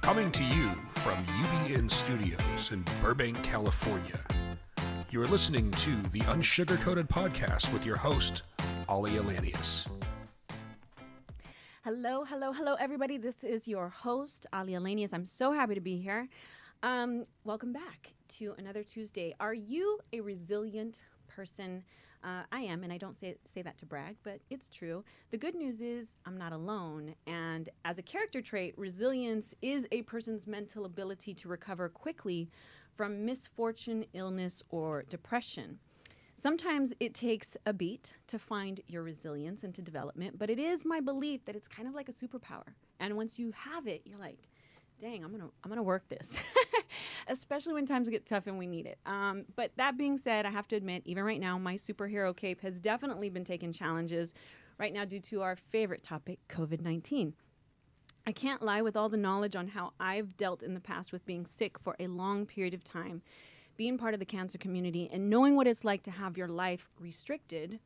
Coming to you from UBN Studios in Burbank, California. You are listening to the Unsugarcoated Podcast with your host, Aalia. Hello, hello, hello, everybody. This is your host, Aalia. I'm so happy to be here. Welcome back to another Tuesday. Are you a resilient person? I am, and I don't say that to brag, but it's true. The good news is I'm not alone. And as a character trait, resilience is a person's mental ability to recover quickly from misfortune, illness, or depression. Sometimes it takes a beat to find your resilience and to development, but it is my belief that it's kind of like a superpower. And once you have it, you're like, dang, I'm gonna work this, especially when times get tough and we need it. But that being said, I have to admit, even right now, my superhero cape has definitely been taking challenges right now due to our favorite topic, COVID-19. I can't lie, with all the knowledge on how I've dealt in the past with being sick for a long period of time, being part of the cancer community, and knowing what it's like to have your life restricted.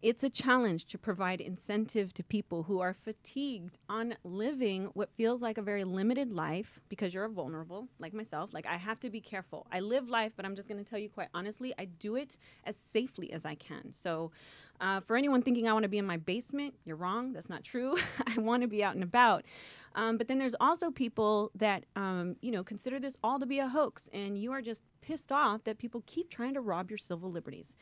It's a challenge to provide incentive to people who are fatigued on living what feels like a very limited life because you're vulnerable, like myself. Like, I have to be careful. I live life, but I'm just going to tell you quite honestly, I do it as safely as I can. So for anyone thinking I want to be in my basement, you're wrong. That's not true. I want to be out and about. But then there's also people that, consider this all to be a hoax, and you are just pissed off that people keep trying to rob your civil liberties.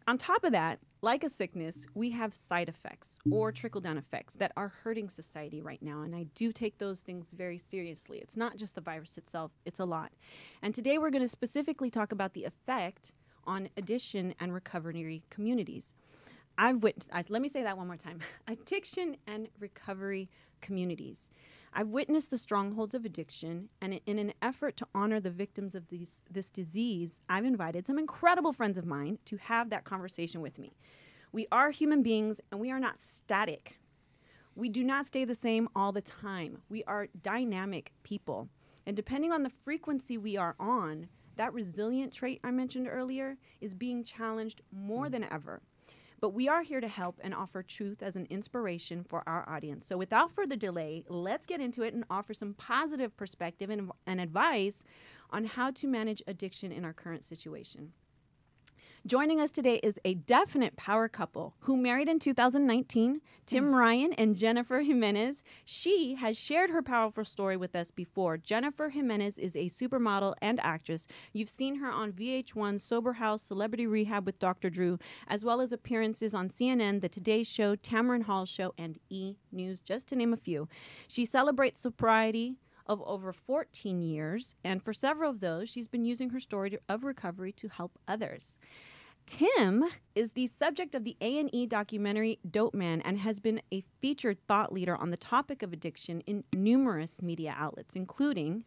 On top of that, like a sickness, we have side effects or trickle-down effects that are hurting society right now, and I do take those things very seriously. It's not just the virus itself, it's a lot. And today we're going to specifically talk about the effect on addiction and recovery communities. Let me say that one more time. Addiction and recovery communities. I've witnessed the strongholds of addiction, and in an effort to honor the victims of this disease, I've invited some incredible friends of mine to have that conversation with me. We are human beings, and we are not static. We do not stay the same all the time. We are dynamic people. And depending on the frequency we are on, that resilient trait I mentioned earlier is being challenged more than ever. But we are here to help and offer truth as an inspiration for our audience. So without further delay, let's get into it and offer some positive perspective and advice on how to manage addiction in our current situation. Joining us today is a definite power couple who married in 2019, Tim Ryan and Jennifer Gimenez. She has shared her powerful story with us before. Jennifer Gimenez is a supermodel and actress. You've seen her on VH1, Sober House, Celebrity Rehab with Dr. Drew, as well as appearances on CNN, The Today Show, Tamron Hall Show, and E! News, just to name a few. She celebrates sobriety of over 14 years, and for several of those, she's been using her story of recovery to help others. Tim is the subject of the A&E documentary Dope Man and has been a featured thought leader on the topic of addiction in numerous media outlets, including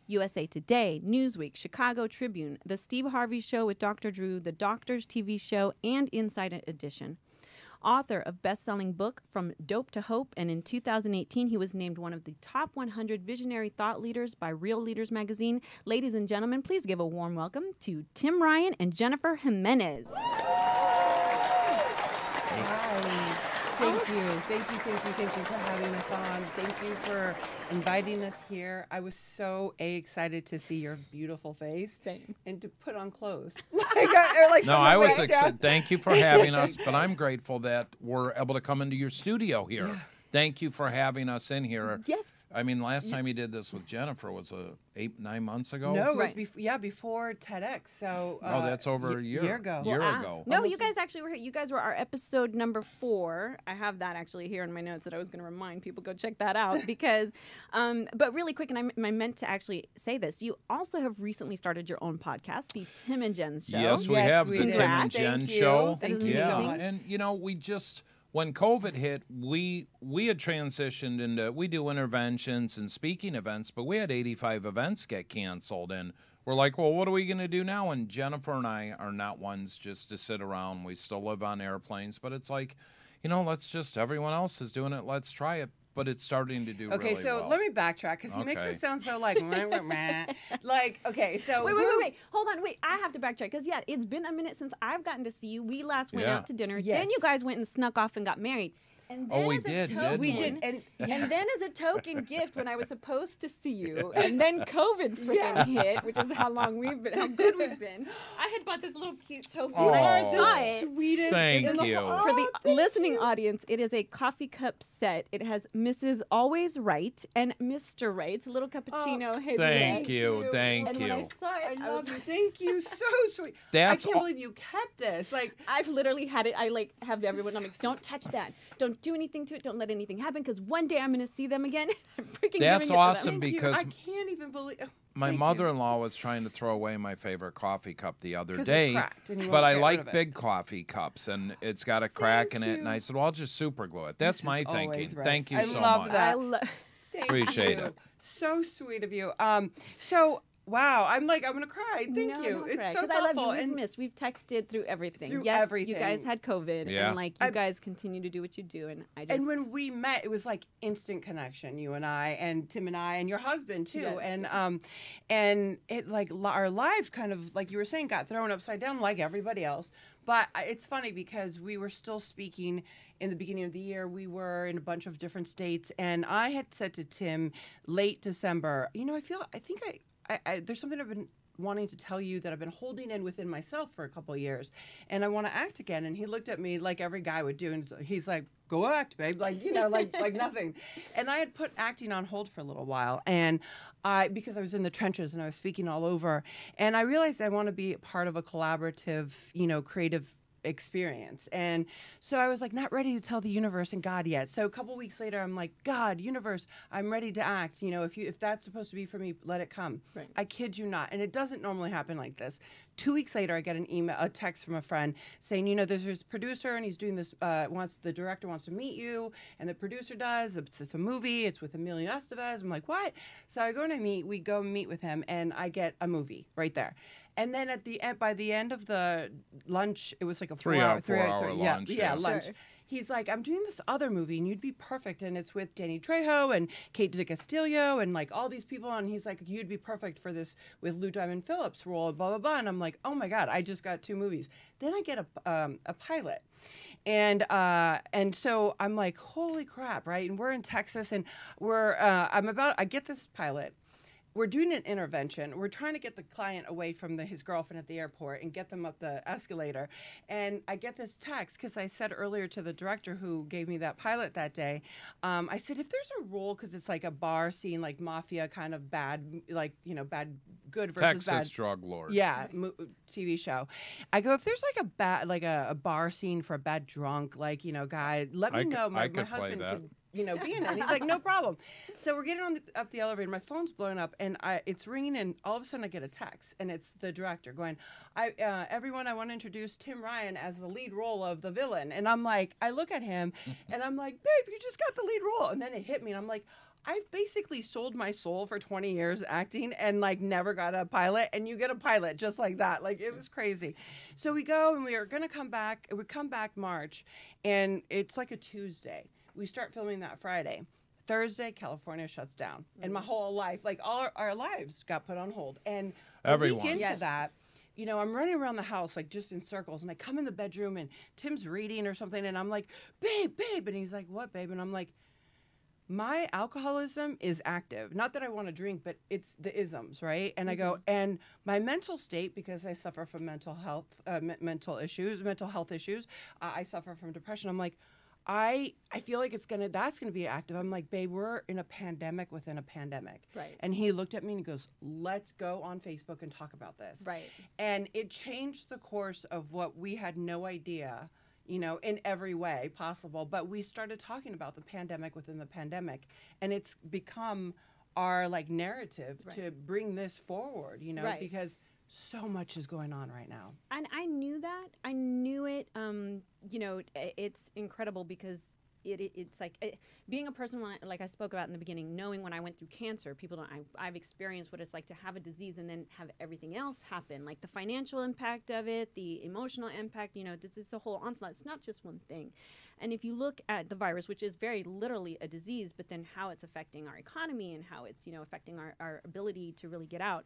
USA Today, Newsweek, Chicago Tribune, The Steve Harvey Show with Dr. Drew, The Doctors TV Show, and Inside Edition. Author of best-selling book From Dope to Hope, and in 2018 he was named one of the top 100 visionary thought leaders by Real Leaders magazine. Ladies and gentlemen, please give a warm welcome to Tim Ryan and Jennifer Gimenez. Hi. Thank you for having us on. Thank you for inviting us here. I was so excited to see your beautiful face. Same. And to put on clothes. I was excited. Thank you for having us, but I'm grateful that we're able to come into your studio here. Yeah. Thank you for having us in here. Yes. I mean, last time you did this with Jennifer was 9 months ago? No, it was before TEDx. So that's over a year ago. No, you guys actually were here. You guys were our episode number 4. I have that actually here in my notes that I was going to remind people. Go check that out because, but really quick, and I meant to actually say this. You also have recently started your own podcast, the Tim and Jen Show. Yes, we have the Tim and Jen Show. Thank you. And we just... When COVID hit, we had transitioned into, we do interventions and speaking events, but we had 85 events get canceled, and we're like, well, what are we going to do now? And Jennifer and I are not ones just to sit around. We still live on airplanes, but it's like, everyone else is doing it, let's try it. But it's starting to do really well. Okay, so let me backtrack because he makes it sound so like, okay, so. Wait. Hold on, I have to backtrack because, it's been a minute since I've gotten to see you. We last went out to dinner. Yes. Then you guys went and snuck off and got married. And Oh, then we as a did, token- didn't We did, and And then as a token gift, when I was supposed to see you, and then COVID freaking hit, which is how long we've been, how good we've been. I had bought this little cute tofu. And I Oh. saw it. sweetest. Thank in the you. whole- For the Oh, thank listening you. audience, it is a coffee cup set. It has Mrs. Always Right and Mr. Right. It's a little cappuccino. hazelnut. Thank you. Thank And when I you. saw it, I I love was you. Thank you. So sweet. That's I can't all- believe you kept this. Like, I've literally had it. I like have everyone. I'm like, don't touch that. Don't do anything to it. Don't let anything happen because one day I'm going to see them again. I'm freaking That's giving it to awesome them. thank because you. I can't even believe. Oh, my thank you. mother-in-law was trying to throw away my favorite coffee cup the other 'Cause it's day, cracked and you but won't I get rid like of it. big coffee cups, and it's got a crack in it. And I said, "Well, I'll just super glue it." That's This my is thinking. always right. Thank you I so love much. that. I love. Thank Appreciate you. it. So sweet of you. So wow, I'm gonna cry. Thank No, you. don't It's cry, so 'cause I love thoughtful. you. We've And missed. We've texted through everything. Through Yes, everything. you guys had COVID, Yeah. and like you guys continue to do what you do, and I just. and when we met, it was like instant connection. You and I, and Tim and I, and your husband too. Yes. And it like our lives kind of like you were saying got thrown upside down like everybody else. But it's funny because we were still speaking in the beginning of the year. We were in a bunch of different states, and I had said to Tim late December, I think I there's something I've been wanting to tell you that I've been holding in within myself for a couple of years, and I want to act again. And he looked at me like every guy would do, and he's like, "Go act, babe," like like nothing. And I had put acting on hold for a little while, and because I was in the trenches and I was speaking all over, and I realized I want to be part of a collaborative, creative experience. And so I was like not ready to tell the universe and God yet. So a couple weeks later I'm like, God, universe, I'm ready to act. If that's supposed to be for me, let it come. Right. I kid you not. And it doesn't normally happen like this. 2 weeks later I get a text from a friend saying, there's this producer and he's doing this, the director wants to meet you, and the producer does. It's a movie, it's with Emilio Estevez. I'm like, what? So I go and we go meet with him, and I get a movie right there. And then by the end of the lunch, it was like a 4 hour lunch. Yeah, Sure. lunch. He's like, I'm doing this other movie, and you'd be perfect. And it's with Danny Trejo and Kate DiCastillo and like all these people. And he's like, you'd be perfect for this with Lou Diamond Phillips' role, blah, blah, blah. And I'm like, oh my God, I just got 2 movies. Then I get a pilot. And so I'm like, holy crap, right? And we're in Texas, and I get this pilot. We're doing an intervention. We're trying to get the client away from his girlfriend at the airport and get them up the escalator. And I get this text because I said earlier to the director who gave me that pilot that day, I said, if there's a role, because it's like a bar scene, like mafia kind of bad, like, bad, good versus Texas bad. drug lord. Yeah, TV show. I go, if there's like a bar scene for a bad drunk, guy, let me know. My I could play husband that. could be in it. He's like, no problem. So we're getting up the elevator. My phone's blowing up, and it's ringing, and all of a sudden I get a text, and it's the director going, everyone, I want to introduce Tim Ryan as the lead role of the villain. And I'm like, I look at him, and I'm like, babe, you just got the lead role. And then it hit me, and I'm like, I've basically sold my soul for 20 years acting and never got a pilot, and you get a pilot just like that. It was crazy. So we go, and we are going to come back. We come back March, and it's like a Tuesday. We start filming that Friday. Thursday, California shuts down. And my whole life, all our lives got put on hold. And a week Everyone. into that, I'm running around the house, just in circles. And I come in the bedroom, and Tim's reading or something. And I'm like, babe. And he's like, what, babe? And I'm like, my alcoholism is active. Not that I want to drink, but it's the isms, right? And I go, and my mental state, because I suffer from mental health issues, I suffer from depression. I'm like, I feel like that's gonna be active. I'm like, babe, we're in a pandemic within a pandemic. Right. And he looked at me and he goes, let's go on Facebook and talk about this. Right. And it changed the course of what we had no idea, in every way possible. But we started talking about the pandemic within the pandemic, and it's become our narrative to bring this forward, Right. because so much is going on right now. And I knew that. I knew it. It's incredible because it's being a person, like I spoke about in the beginning, knowing when I went through cancer, I've experienced what it's like to have a disease and then have everything else happen, like the financial impact of it, the emotional impact, it's a whole onslaught. It's not just one thing. And if you look at the virus, which is very literally a disease, but then how it's affecting our economy and how it's, affecting our ability to really get out.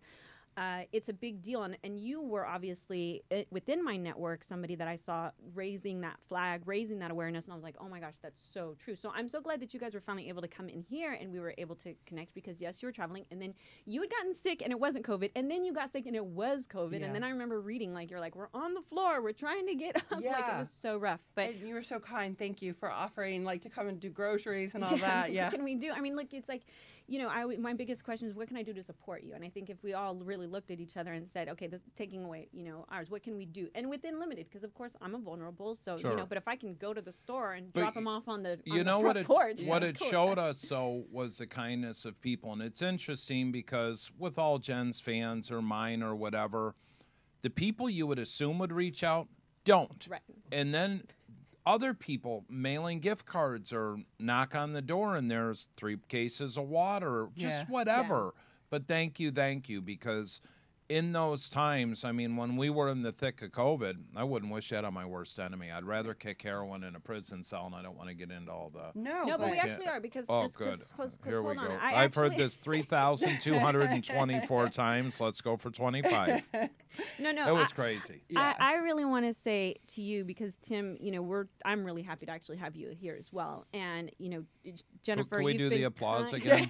it's a big deal. And you were obviously within my network somebody that I saw raising that flag, raising that awareness, and I was like, oh my gosh, that's so true. So I'm so glad that you guys were finally able to come in here and we were able to connect, because yes, you were traveling, and then you had gotten sick and it wasn't COVID, and then you got sick and it was COVID, and then I remember reading like you're like, we're on the floor, we're trying to get up, like it was so rough. But and you were so kind. Thank you for offering like to come and do groceries and all that. Yeah. What can we do? I mean, look, it's like, you know, my biggest question is, what can I do to support you? And I think if we all really looked at each other and said, okay, this taking away, you know, ours, what can we do? And within limited, because of course I'm a vulnerable, so you know, but if I can go to the store and drop them off on the front porch, what it showed us so was the kindness of people. And it's interesting because with all Jen's fans or mine or whatever, the people you would assume would reach out don't. Right. And then other people mailing gift cards or knock on the door and there's 3 cases of water, just whatever. But thank you, because in those times, I mean, when we were in the thick of COVID, I wouldn't wish that on my worst enemy. I'd rather kick heroin in a prison cell, and I don't want to get into all the... No, but we actually are, because... Oh, just good. Here we go. I've heard this 3,224 times. Let's go for 25. No. It was crazy. I really want to say to you, because Tim, you know, I'm really happy to actually have you here as well. And, you know, Jennifer, can we do the applause again?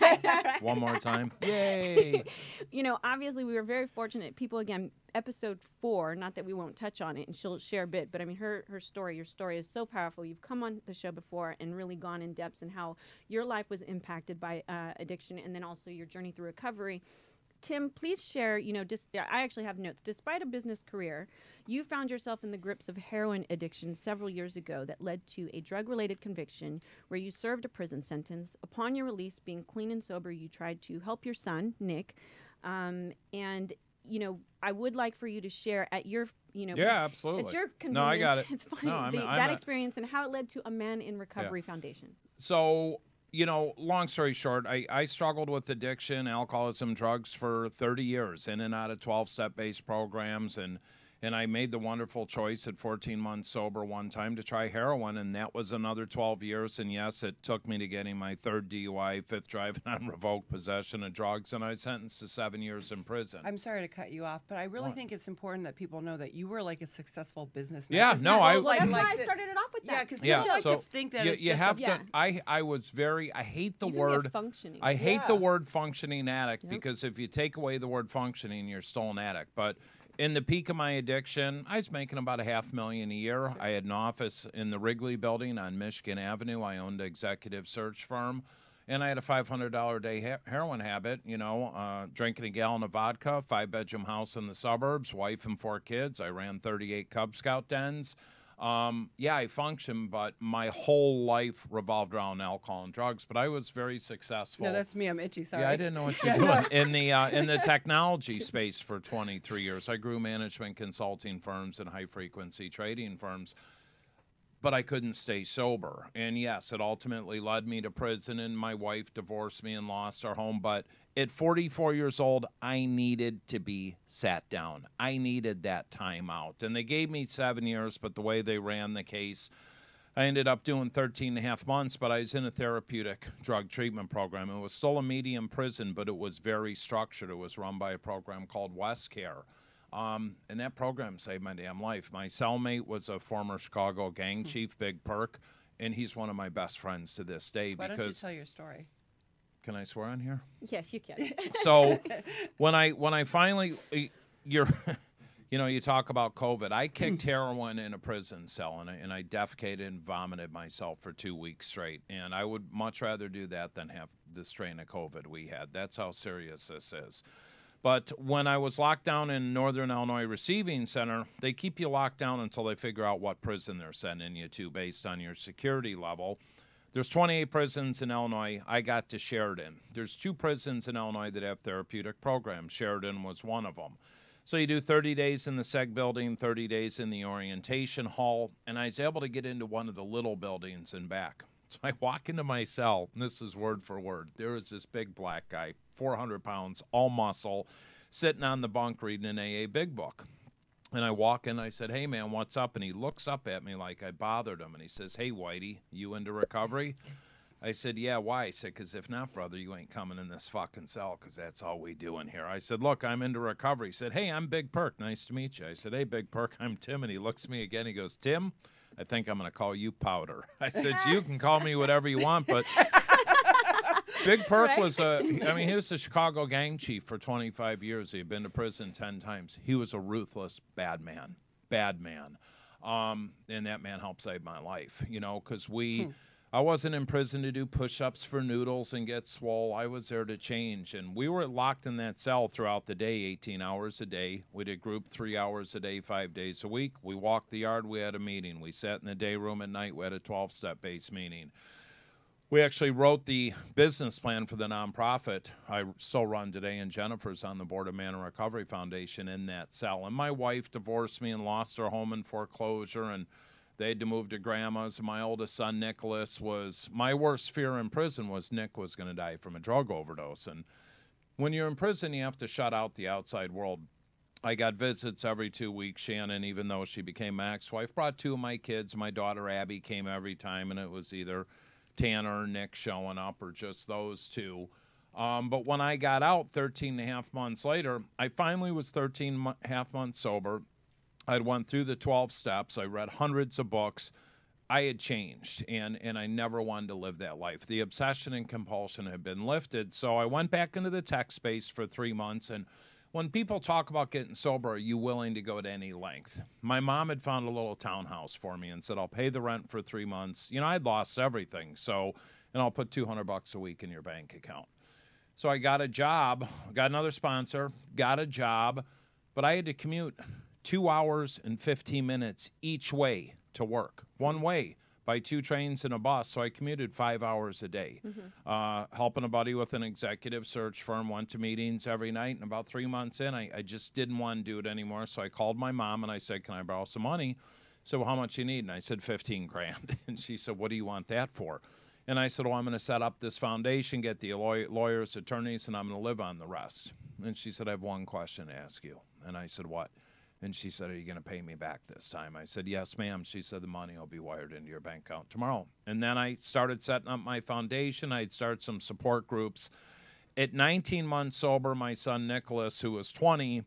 One more time. Yay! You know, obviously we were very fortunate. People, again, episode 4, not that we won't touch on it, and she'll share a bit, but I mean, your story is so powerful. You've come on the show before and really gone in depth in how your life was impacted by addiction, and then also your journey through recovery. Tim, please share, you know, I actually have notes. Despite a business career, you found yourself in the grips of heroin addiction several years ago that led to a drug-related conviction where you served a prison sentence. Upon your release, being clean and sober, you tried to help your son, Nick, and you know, I would like for you to share at your, you know, absolutely. It's your convenience. No, I got it. It's fine. No, that experience and how it led to a Man in Recovery Foundation. So, you know, long story short, I struggled with addiction, alcoholism, drugs for 30 years, in and out of 12-step based programs, and I made the wonderful choice at 14 months sober one time to try heroin, and that was another 12 years. And yes, it took me to getting my 3rd DUI, 5th driving on revoked possession of drugs, and I was sentenced to 7 years in prison. I'm sorry to cut you off, but I really think it's important that people know that you were like a successful businessman. Yeah, no, that's why I started it off with that. Yeah, because people like to think that it's you just have to. I was very. I hate the word functioning. I hate the word functioning addict, because if you take away the word functioning, you're still an addict. But in the peak of my addiction, I was making about $500,000 a year. I had an office in the Wrigley building on Michigan Avenue. I owned an executive search firm, and I had a $500 a day heroin habit, you know, drinking a gallon of vodka, 5-bedroom house in the suburbs, wife and 4 kids. I ran 38 Cub Scout dens. I functioned, but my whole life revolved around alcohol and drugs. But I was very successful. No, that's me. I'm itchy. Sorry. Yeah, I didn't know what you're doing in the technology space for 23 years. I grew management consulting firms and high frequency trading firms. But I couldn't stay sober. And yes, it ultimately led me to prison, and my wife divorced me and lost our home. But at 44 years old, I needed to be sat down. I needed that time out. And they gave me 7 years, but the way they ran the case, I ended up doing 13 and a half months, but I was in a therapeutic drug treatment program. It was still a medium prison, but it was very structured. It was run by a program called West Care. And that program saved my damn life. My cellmate was a former Chicago gang chief, Big Perk, and he's one of my best friends to this day. Why don't you tell your story? Can I swear on here? Yes, you can. So when I finally, you talk about COVID. I kicked heroin in a prison cell, and I defecated and vomited myself for 2 weeks straight. And I would much rather do that than have the strain of COVID we had. That's how serious this is. But when I was locked down in Northern Illinois Receiving Center, they keep you locked down until they figure out what prison they're sending you to based on your security level. There's 28 prisons in Illinois. I got to Sheridan. There's 2 prisons in Illinois that have therapeutic programs. Sheridan was one of them. So you do 30 days in the SEG building, 30 days in the orientation hall, and I was able to get into one of the little buildings and back. So I walk into my cell, and this is word for word. There is this big black guy, 400 pounds, all muscle, sitting on the bunk reading an AA Big Book. And I walk in, I said, "Hey, man, what's up?" And he looks up at me like I bothered him, and he says, "Hey, Whitey, you into recovery?" I said, yeah, why? I said, because if not, brother, you ain't coming in this fucking cell because that's all we do in here. I said, look, I'm into recovery. He said, hey, I'm Big Perk. Nice to meet you. I said, hey, Big Perk, I'm Tim. And he looks at me again. He goes, Tim, I think I'm going to call you Powder. I said, you can call me whatever you want, but Big Perk was he was the Chicago gang chief for 25 years. He had been to prison 10 times. He was a ruthless bad man. And that man helped save my life, because I wasn't in prison to do push-ups for noodles and get swole. I was there to change. And we were locked in that cell throughout the day, 18 hours a day. We did group 3 hours a day, 5 days a week. We walked the yard. We had a meeting. We sat in the day room at night. We had a 12-step-based meeting. We actually wrote the business plan for the nonprofit I still run today, and Jennifer's on the board of Man and Recovery Foundation in that cell. And my wife divorced me and lost her home in foreclosure, and they had to move to grandma's. My oldest son, Nicholas, was my worst fear in prison was Nick was going to die from a drug overdose. And when you're in prison, you have to shut out the outside world. I got visits every 2 weeks. Shannon, even though she became my ex-wife, brought 2 of my kids. My daughter, Abby, came every time, and it was either Tanner or Nick showing up or just those 2. But when I got out 13 and a half months later, I finally was 13 and a half months sober. I'd went through the 12 steps. I read hundreds of books. I had changed, and I never wanted to live that life. The obsession and compulsion had been lifted, so I went back into the tech space for 3 months. And when people talk about getting sober, are you willing to go to any length? My mom had found a little townhouse for me and said, I'll pay the rent for 3 months. I'd lost everything, and I'll put $200 a week in your bank account. So I got a job, got another sponsor, got a job, but I had to commute 2 hours and 15 minutes each way to work, one way, by 2 trains and a bus. So I commuted 5 hours a day, helping a buddy with an executive search firm, went to meetings every night. And about 3 months in, I just didn't want to do it anymore. So I called my mom and I said, can I borrow some money? So how much you need? And I said, 15 grand. And she said, what do you want that for? And I said, I'm going to set up this foundation, get the lawyers, attorneys, and I'm going to live on the rest. And she said, I have one question to ask you. And I said, what? And she said, are you going to pay me back this time? I said, yes, ma'am. She said, the money will be wired into your bank account tomorrow. And then I started setting up my foundation. I'd start some support groups. At 19 months sober, my son, Nicholas, who was 20,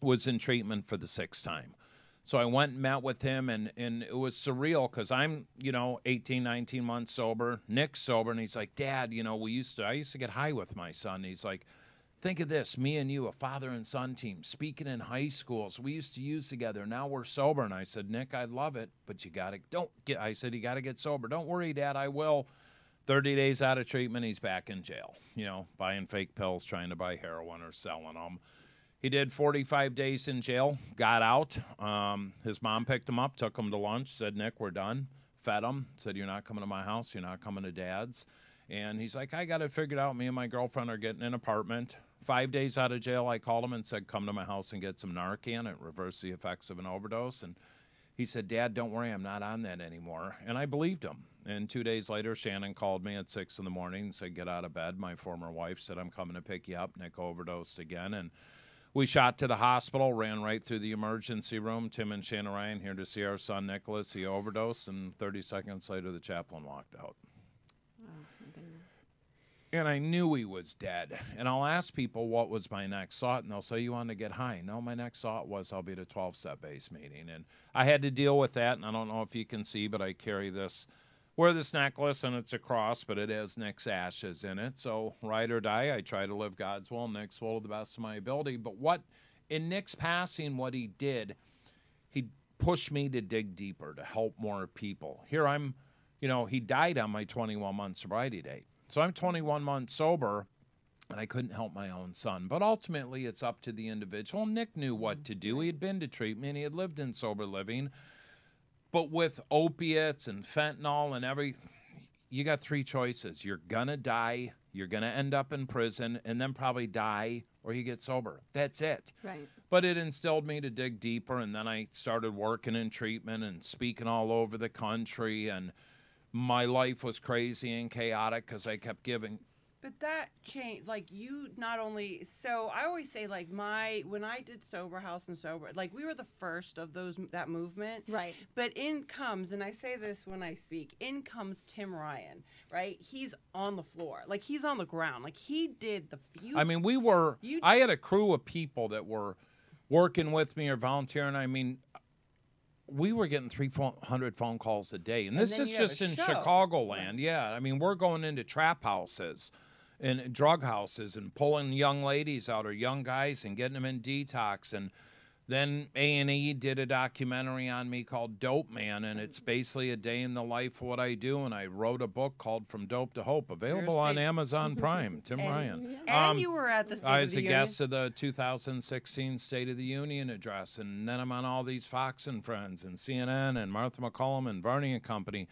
was in treatment for the 6th time. So I went and met with him, and it was surreal because I'm, 18, 19 months sober. Nick's sober, and he's like, Dad, I used to get high with my son. He's like, think of this, me and you, a father and son team, speaking in high schools. We used to use together. Now we're sober. And I said, Nick, I love it, but you got to get sober. Don't worry, Dad, I will. 30 days out of treatment, he's back in jail, buying fake pills, trying to buy heroin or selling them. He did 45 days in jail, got out. His mom picked him up, took him to lunch, said, Nick, we're done. Fed him, said, you're not coming to my house, you're not coming to Dad's. And he's like, I got it figured out. Me and my girlfriend are getting an apartment. 5 days out of jail, I called him and said, come to my house and get some Narcan. It reversed the effects of an overdose. And he said, Dad, don't worry, I'm not on that anymore. And I believed him. And 2 days later, Shannon called me at 6 in the morning and said, get out of bed. My former wife said, I'm coming to pick you up. Nick overdosed again. And we shot to the hospital, ran right through the emergency room. Tim and Shannon Ryan here to see our son, Nicholas. He overdosed, and 30 seconds later, the chaplain walked out. And I knew he was dead. And I'll ask people what was my next thought, and they'll say, you want to get high. No, my next thought was I'll be at a 12-step-based meeting. And I had to deal with that, and I don't know if you can see, but I carry this, wear this necklace, and it's a cross, but it has Nick's ashes in it. So ride or die, I try to live God's will, Nick's will to the best of my ability. But in Nick's passing, what he did, he pushed me to dig deeper, to help more people. Here I'm, he died on my 21-month sobriety date. So I'm 21 months sober, and I couldn't help my own son. But ultimately, it's up to the individual. Nick knew what to do. He had been to treatment. He had lived in sober living. But with opiates and fentanyl and you got 3 choices. You're going to die, you're going to end up in prison, and then probably die, or you get sober. That's it. Right. But it instilled me to dig deeper, and then I started working in treatment and speaking all over the country, and my life was crazy and chaotic because I kept giving But that changed, like, you not only, so I always say, like, when I did Sober House and Sober, like, we were the first of that movement. Right. But in comes, and I say this when I speak, in comes Tim Ryan, right? He's on the floor. Like, he's on the ground. Like, he did I mean, I had a crew of people that were working with me or volunteering. I mean, we were getting 300 phone calls a day. And this is just in Chicagoland. Right. Yeah. I mean, we're going into trap houses and drug houses and pulling young ladies out or young guys and getting them in detox. And then A&E did a documentary on me called Dope Man, and it's basically a day in the life of what I do. And I wrote a book called From Dope to Hope, available on Amazon Prime. Tim Ryan. And you were at the State of the Union. I was a guest of the 2016 State of the Union address, and then I'm on all these Fox and Friends and CNN and Martha McCollum and Varney and Company.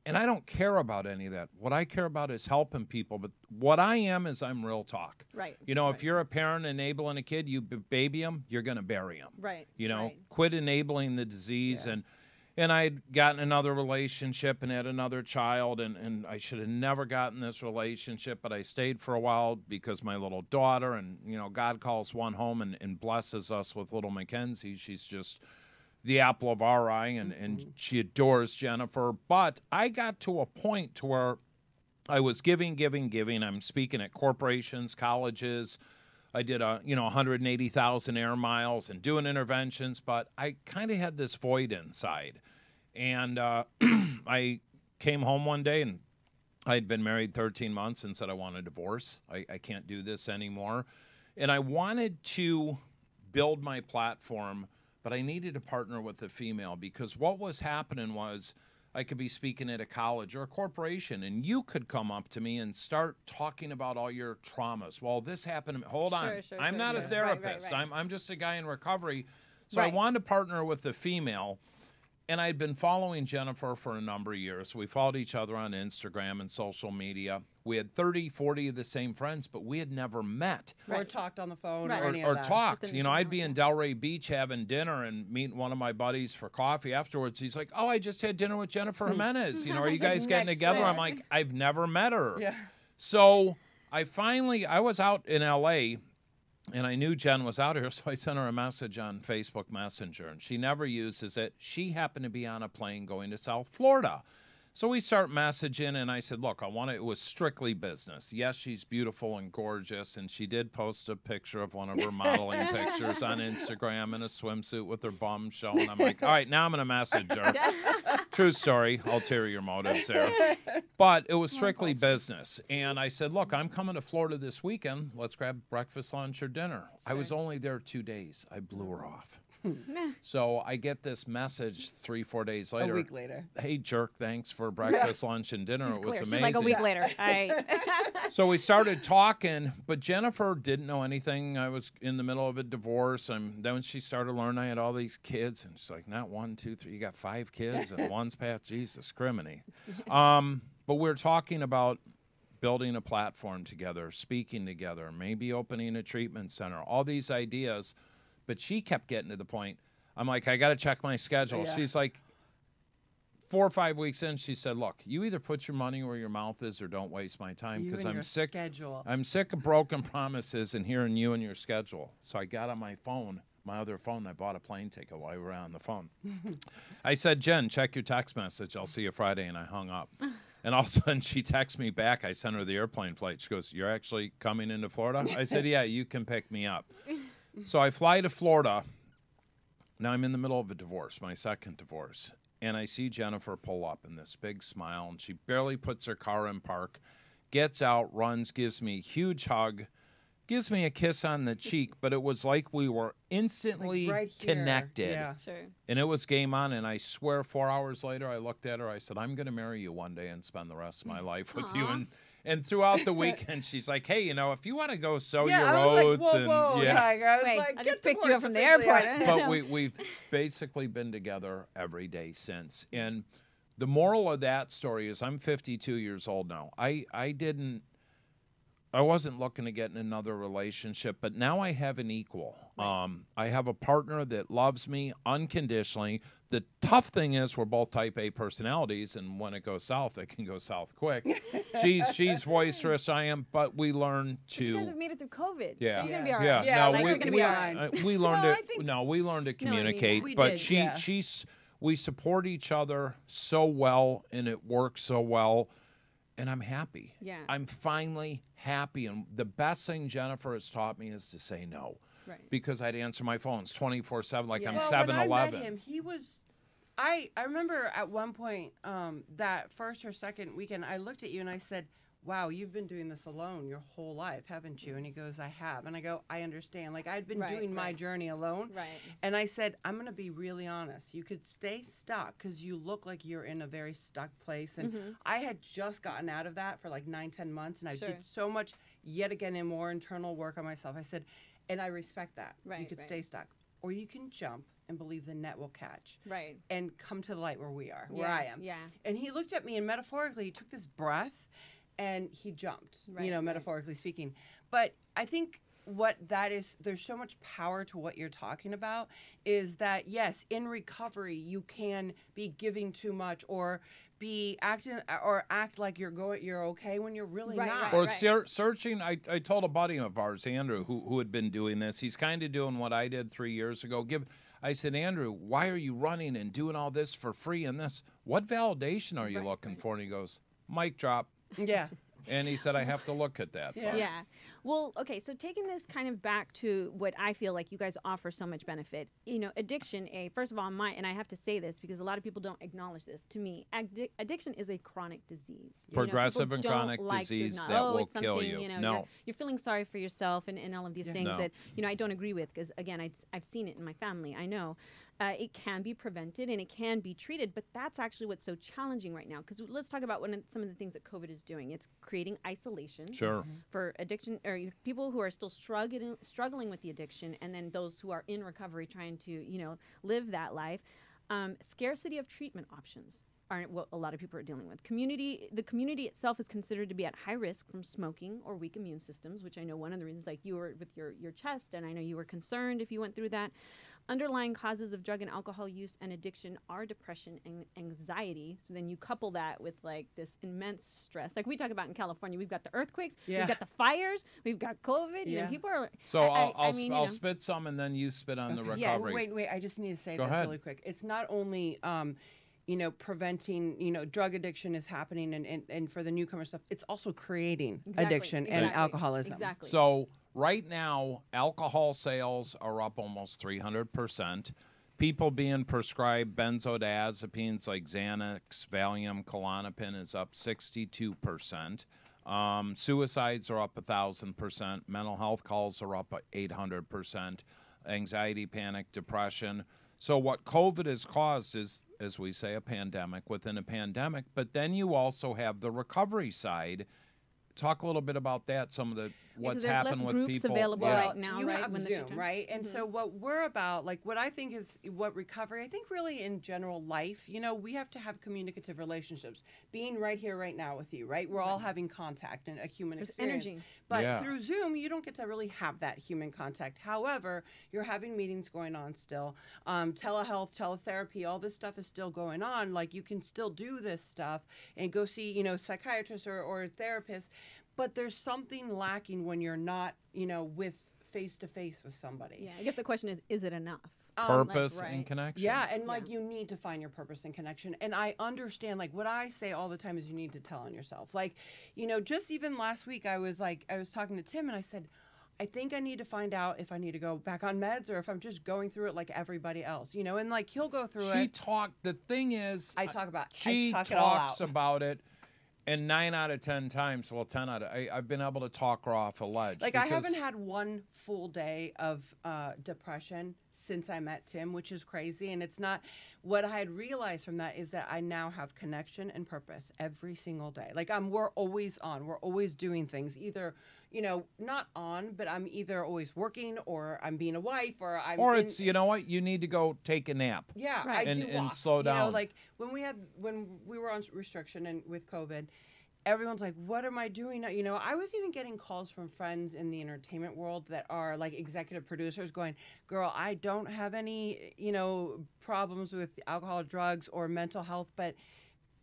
And I don't care about any of that. What I care about is helping people. But what I am is I'm real talk. Right. You know, if you're a parent enabling a kid, you baby them, you're going to bury them. Right. You know, right. Quit enabling the disease. Yeah. And I'd gotten another relationship and had another child, and I should have never gotten this relationship, but I stayed for a while because my little daughter, and, you know, God calls one home and blesses us with little Mackenzie. She's just the apple of our eye, and she adores Jennifer. But I got to a point to where I was giving. I'm speaking at corporations, colleges. I did 180,000 air miles and doing interventions, but I kind of had this void inside. And I came home one day, and I'd been married 13 months and said I want a divorce. I can't do this anymore. And I wanted to build my platform, but I needed to partner with a female, because what was happening was I could be speaking at a college or a corporation, and you could come up to me and start talking about all your traumas. Well, this happened. Hold on. I'm not a therapist. Right. I'm just a guy in recovery. So Right. I wanted to partner with a female. And I'd been following Jennifer for a number of years. We followed each other on Instagram and social media. We had 30, 40 of the same friends, but we had never met. Or talked on the phone Right. or any of that. Talked. You know, I'd be in Delray Beach having dinner and meeting one of my buddies for coffee afterwards. He's like, oh, I just had dinner with Jennifer Gimenez. You know, are you guys getting together? I'm like, I've never met her. Yeah. So I was out in L.A., and I knew Jen was out here, so I sent her a message on Facebook Messenger, and she never uses it. She happened to be on a plane going to South Florida. So we start messaging, and I said, look, it was strictly business. Yes, she's beautiful and gorgeous, and she did post a picture of one of her modeling pictures on Instagram in a swimsuit with her bum showing. I'm like, all right, now I'm going to message her. True story, ulterior motives there. But it was strictly business. And I said, look, I'm coming to Florida this weekend. Let's grab breakfast, lunch, or dinner. I was only there 2 days. I blew her off. So I get this message 3-4 days later. A week later. Hey, jerk, thanks for breakfast, lunch, and dinner. It was amazing. She's like a week later. So we started talking, but Jennifer didn't know anything. I was in the middle of a divorce, and then she started learning I had all these kids, and she's like, not 1, 2, 3, you got 5 kids, and one's past Jesus, criminy. But we're talking about building a platform together, speaking together, maybe opening a treatment center, all these ideas. But she kept getting to the point, I'm like, I got to check my schedule. Yeah. She's like, 4 or 5 weeks in, she said, look, you either put your money where your mouth is or don't waste my time, because I'm sick. Schedule. I'm sick of broken promises and hearing you and your schedule. So I got on my phone, my other phone, and I bought a plane ticket while we were on the phone. I said, Jen, check your text message. I'll see you Friday. And I hung up. And all of a sudden, she texts me back. I sent her the airplane flight. She goes, you're actually coming into Florida? I said, yeah, you can pick me up. So I fly to Florida. Now I'm in the middle of a divorce, my second divorce. And I see Jennifer pull up in this big smile, and she barely puts her car in park, gets out, runs, gives me a huge hug, gives me a kiss on the cheek, but it was like we were instantly connected. Yeah. Sure. And it was game on, and I swear 4 hours later I looked at her, I said, I'm going to marry you one day and spend the rest of my life with you. And throughout the weekend, she's like, hey, you know, if you want to go sow your oats. Like, whoa, Tiger. I was Wait, like, I just picked you up from the airport. But we've basically been together every day since. And the moral of that story is I'm 52 years old now. looking to get in another relationship, but now I have an equal. I have a partner that loves me unconditionally. The tough thing is we're both type A personalities, and when it goes south, it can go south quick. She's boisterous, I am, but we learn to. But you guys have made it through COVID. Yeah. So you're gonna be all Yeah. right. Yeah. No, like, we- you're gonna be all right. We learned No, to I think- we learned to communicate, we but did, we support each other so well, and it works so well, and I'm happy. Yeah. I'm finally happy, and the best thing Jennifer has taught me is to say no. Right. Because I'd answer my phones 24/7 like I'm Well, 7-Eleven. when I met him, he was. I remember at one point that first or second weekend, I looked at you and I said, "Wow, you've been doing this alone your whole life, haven't you?" And he goes, "I have." And I go, "I understand. Like I'd been doing my journey alone." Right. And I said, "I'm going to be really honest. You could stay stuck because you look like you're in a very stuck place." And I had just gotten out of that for like 9-10 months, and I Sure. did so much yet again in more internal work on myself. I said, and I respect that. Right, you could right. stay stuck, or you can jump and believe the net will catch. Right. And come to the light where we are, where Yeah, I am. yeah. And he looked at me and metaphorically he took this breath and he jumped, Right, right. metaphorically speaking. But I think what that is, there's so much power to what you're talking about, is that yes, in recovery you can be giving too much or be acting or act like you're okay when you're really Right, not. right, Or right. searching, I told a buddy of ours, Andrew, who had been doing this. He's kind of doing what I did 3 years ago. I said, Andrew, why are you running and doing all this for free and this? What validation are you looking for? And he goes, mic drop. Yeah. And he said, I have to look at that. Yeah. Yeah. Well, okay, so taking this kind of back to what I feel like you guys offer so much benefit. You know, addiction, first of all, and I have to say this because a lot of people don't acknowledge this. To me, addiction is a chronic disease. Progressive people and don't chronic like to disease acknowledge, that "Oh, will it's kill something, you." know, No. you're feeling sorry for yourself and all of these things No. that, I don't agree with because, again, I've seen it in my family. I know. It can be prevented and it can be treated, but that's actually what's so challenging right now. Because let's talk about some of the things that COVID is doing. It's creating isolation Sure. for addiction or people who are still struggling with the addiction, and then those who are in recovery trying to live that life. Scarcity of treatment options are what a lot of people are dealing with. The community itself is considered to be at high risk from smoking or weak immune systems, which I know one of the reasons, like you were with your chest, and I know you were concerned if you went through that. Underlying causes of drug and alcohol use and addiction are depression and anxiety. So then you couple that with like this immense stress. Like we talk about in California, we've got the earthquakes, Yeah. we've got the fires, we've got COVID. You know, Yeah. people are. So I mean, I'll spit some and then you spit on the Yeah. recovery. Wait, I just need to say Go this ahead. really quick. It's not only preventing, drug addiction is happening and for the newcomer stuff, it's also creating addiction and alcoholism. Exactly. So right now, alcohol sales are up almost 300%. People being prescribed benzodiazepines like Xanax, Valium, Klonopin is up 62%. Suicides are up 1,000%. Mental health calls are up 800%. Anxiety, panic, depression. So what COVID has caused is, as we say, a pandemic within a pandemic. But then you also have the recovery side. Talk a little bit about that. Some of the what's there's happened less with groups people. available Yeah. right now, you right? have when there's Zoom, time. right? And so what we're about, like what I think is what recovery, I think really in general life, we have to have communicative relationships. Being right here, right now with you, right? We're all having contact and a human There's experience. energy. But Yeah. through Zoom, you don't get to really have that human contact. However, you're having meetings going on still. Telehealth, teletherapy, all this stuff is still going on. Like you can still do this stuff and go see, psychiatrists or therapists. But there's something lacking when you're not, with face to face with somebody. Yeah, I guess the question is it enough? Purpose right. and connection. Yeah, and you need to find your purpose and connection. And I understand, what I say all the time is you need to tell on yourself. Just even last week, I was talking to Tim and I said, I think I need to find out if I need to go back on meds or if I'm just going through it like everybody else, and he'll go through it. The thing is, I talk about she I talk it all talks out. about it. And 9 out of 10 times, well, 10 out of, I've been able to talk her off a ledge. I haven't had one full day of depression since I met Tim, which is crazy. And it's not, what I had realized from that is that I now have connection and purpose every single day. We're always on, we're always doing things, either, not on, but I'm either always working or I'm being a wife or I'm. Or it's, you know what, you need to go take a nap. Yeah, Right. I do And walks, slow down. when we were on restriction and with COVID, everyone's like, what am I doing now? You know, I was even getting calls from friends in the entertainment world that are like executive producers going, girl, I don't have any, you know, problems with alcohol, drugs, or mental health, but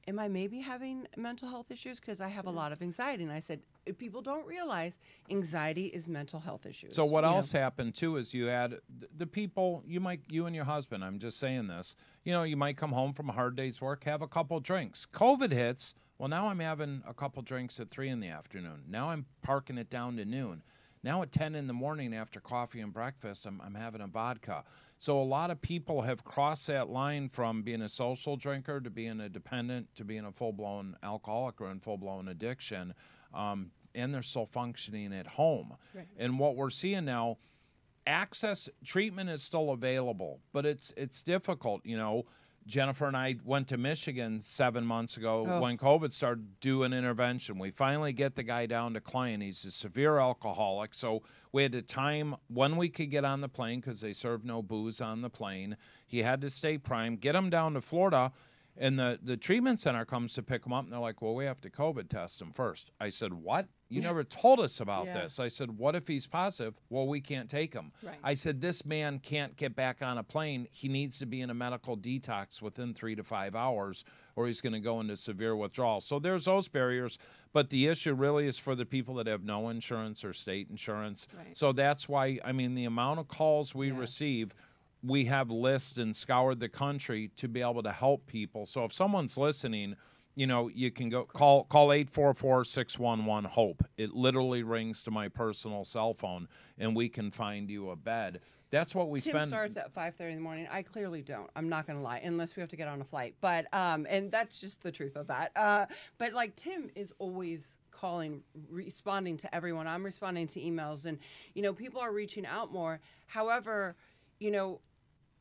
am I maybe having mental health issues? Because I have a lot of anxiety. And I said, people don't realize anxiety is mental health issues. So what else happened too is you had the people, you and your husband, I'm just saying this, you know, you might come home from a hard day's work, have a couple drinks. COVID hits. Well, now I'm having a couple drinks at 3 p.m. Now I'm parking it down to noon. Now at 10 a.m. after coffee and breakfast, I'm having a vodka. So a lot of people have crossed that line from being a social drinker to being a dependent to being a full-blown alcoholic or in full-blown addiction, and they're still functioning at home. Right. And what we're seeing now, access treatment is still available, but it's difficult, you know. Jennifer and I went to Michigan 7 months ago when COVID started, do an intervention. We finally get the guy down to client. He's a severe alcoholic. So we had to time when we could get on the plane because they served no booze on the plane. He had to stay prime, get him down to Florida. And the treatment center comes to pick him up, and they're like, well, we have to COVID test him first. I said, what? You never told us about this. I said, what if he's positive? Well, we can't take him. Right. I said, this man can't get back on a plane. He needs to be in a medical detox within 3 to 5 hours, or he's going to go into severe withdrawal. So there's those barriers. But the issue really is for the people that have no insurance or state insurance. Right. So that's why, I mean, the amount of calls we receive, we have lists and scoured the country to be able to help people. So if someone's listening, you know, you can go call 844-611-HOPE. It literally rings to my personal cell phone, and we can find you a bed. That's what we spend. Tim starts at 5:30 in the morning. I clearly don't. I'm not going to lie, unless we have to get on a flight. But and that's just the truth of that. But like Tim is always calling, responding to everyone. I'm responding to emails, and you know, people are reaching out more. However, you know,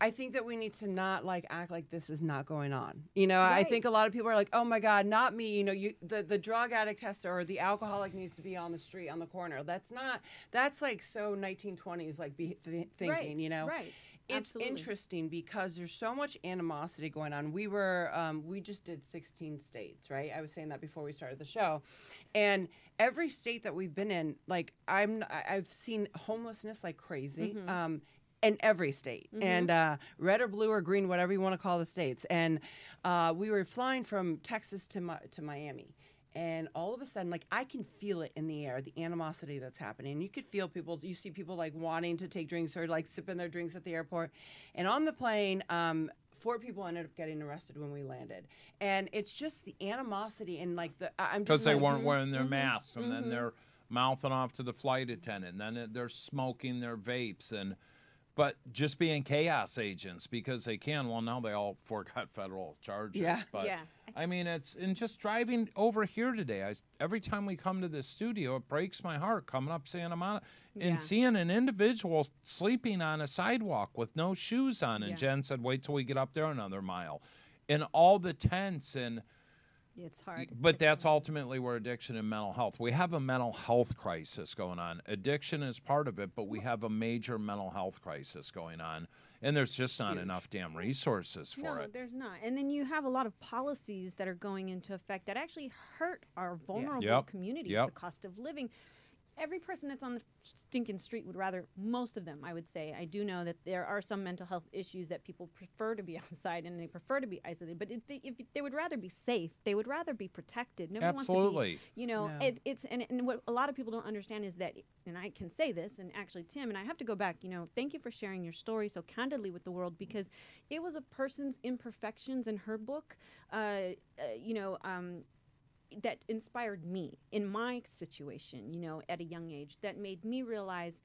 I think that we need to not like act like this is not going on. You know, I think a lot of people are like, oh my God, not me. You know, the drug addict has to, or the alcoholic needs to be on the street, on the corner. That's like so 1920s, like thinking, you know. Right. It's interesting because there's so much animosity going on. We just did 16 states, right? I was saying that before we started the show. And every state that we've been in, like I've seen homelessness like crazy. In every state, and red or blue or green, whatever you want to call the states. And we were flying from Texas to Miami, and all of a sudden, like, I can feel it in the air, the animosity that's happening. You could feel people, you see people like wanting to take drinks or like sipping their drinks at the airport. And on the plane, 4 people ended up getting arrested when we landed. And it's just the animosity and like because they weren't wearing their masks, and then they're mouthing off to the flight attendant, and then they're smoking their vapes, but just being chaos agents because they can. Well, now they all forgot federal charges. But I mean, and just driving over here today, every time we come to this studio, it breaks my heart coming up Santa Monica and seeing an individual sleeping on a sidewalk with no shoes on. And Jen said, wait till we get up there another mile. And all the tents and... It's hard. But that's ultimately where addiction and mental health. We have a mental health crisis going on. Addiction is part of it, but we have a major mental health crisis going on. And there's just not enough damn resources for it. No, there's not. And then you have a lot of policies that are going into effect that actually hurt our vulnerable communities, the cost of living. Every person that's on the stinking street would rather, most of them, I would say. I do know that there are some mental health issues that people prefer to be outside and they prefer to be isolated. But if they would rather be safe, they would rather be protected. Nobody wants to be, you know, and what a lot of people don't understand is that, and I can say this, and actually, Tim, and I have to go back, you know, thank you for sharing your story so candidly with the world, because it was a person's imperfections in her book, that inspired me in my situation, you know, at a young age, that made me realize